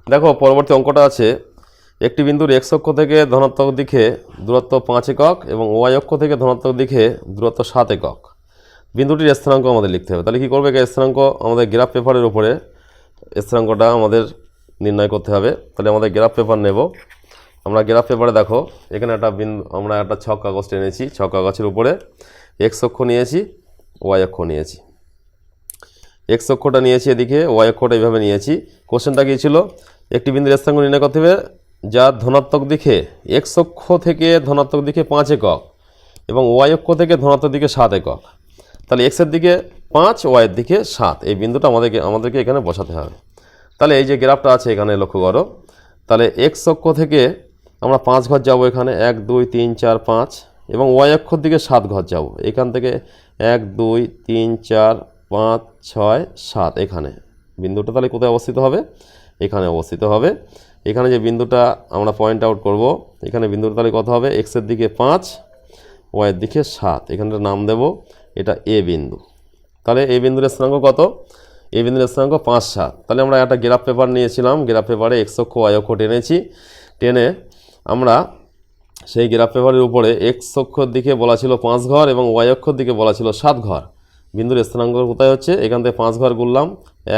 দেখো পরবর্তী অঙ্কটা আছে, একটি বিন্দুর এক্স অক্ষ থেকে ধনাত্মক দিকে দূরত্ব 5 একক এবং ওয়াই অক্ষ থেকে ধনাত্মক দিকে দূরত্ব 7 একক। বিন্দুটির স্থানাঙ্ক আমাদের লিখতে হবে। তাহলে কী করবে, স্থানাঙ্ক আমাদের গ্রাফ পেপারের উপরে স্থানাঙ্কটা আমাদের নির্ণয় করতে হবে। তাহলে আমাদের গ্রাফ পেপার নেব। আমরা গ্রাফ পেপারে দেখো এখানে একটা বিন্দু, আমরা একটা ছক কাগজ টেনেছি, ছক কাগজের উপরে এক্স অক্ষ নিয়েছি, ওয়াই অক্ষ নিয়েছি। এক্স অক্ষটা নিয়েছি এদিকে, ওয়াই অক্ষটা এইভাবে নিয়েছি। কোশ্চেনটা কী ছিল, একটি বিন্দুর স্থানাঙ্ক নির্ণয় করতে হবে যার ধনাত্মক দিকে এক্স অক্ষ থেকে ধনাত্মক দিকে 5 একক এবং ওয়াই অক্ষ থেকে ধনাত্মক দিকে 7 একক। তাহলে এক্সের দিকে 5, ওয়াইয়ের দিকে 7, এই বিন্দুটা আমাদেরকে এখানে বসাতে হবে। তাহলে এই যে গ্রাফটা আছে এখানে লক্ষ্য করো, তাহলে এক্স অক্ষ থেকে আমরা 5 ঘর যাব, এখানে 1 2 3 4 5, এবং ওয়াই অক্ষর দিকে 7 ঘর যাব। এখান থেকে 1 2 3 4 5 6 7, এখানে বিন্দুটা তাহলে কোথায় অবস্থিত হবে, এখানে অবস্থিত হবে। এখানে যে বিন্দুটা আমরা পয়েন্ট আউট করব, এখানে বিন্দুটা তাহলে কত হবে, এক্সের দিকে 5, ওয়াইয়ের দিকে 7, এখানটার নাম দেব এটা এ বিন্দু। তাহলে এই বিন্দুর স্থানাঙ্ক কত, এই বিন্দুর স্থানাঙ্ক 5 7। তাহলে আমরা একটা গ্রাফ পেপার নিয়েছিলাম, গ্রাফ পেপারে এক্স অক্ষ ওয়াই অক্ষ টেনেছি, টেনে আমরা সেই গ্রাফ পেপারের উপরে এক্স অক্ষর দিকে বলা ছিল 5 ঘর এবং ওয়াই অক্ষর দিকে বলা ছিল 7 ঘর। বিন্দুর স্থানাঙ্ক কোথায় হচ্ছে, এখান থেকে 5 ঘর গুনলাম,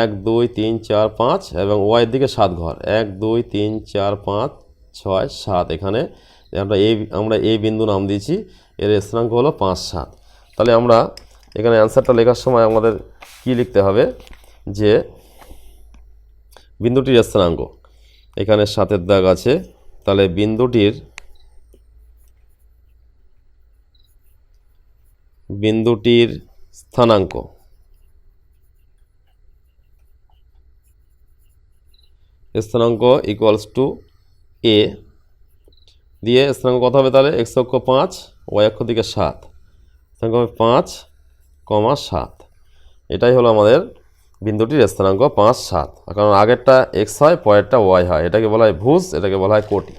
1 2 3 4 5, এবং ওয়াইয়ের দিকে 7 ঘর, 1 2 3 4 5 6 7, এখানে আমরা এই বিন্দু নাম দিয়েছি, এর স্থানাঙ্ক হলো 5 7। তাহলে আমরা এখানে অ্যান্সারটা লেখার সময় আমাদের কি লিখতে হবে, যে বিন্দুটির স্থানাঙ্ক এখানে 7-এর দাগ আছে, তাহলে বিন্দুটির স্থানাঙ্ক ইকুয়ালস টু এ দিয়ে স্থানাঙ্ক কত হবে, তাহলে এক্স অক্ষ 5, ওয়াই অক্ষ দিকে 7, স্থানাঙ্ক হবে 5, 7। এটাই হলো আমাদের বিন্দুটির স্থানাঙ্ক 5 7, কারণ আগেরটা এক্স হয়, পরেরটা ওয়াই হয়। এটাকে বলা হয় ভুজ, এটাকে বলা হয় কোটি।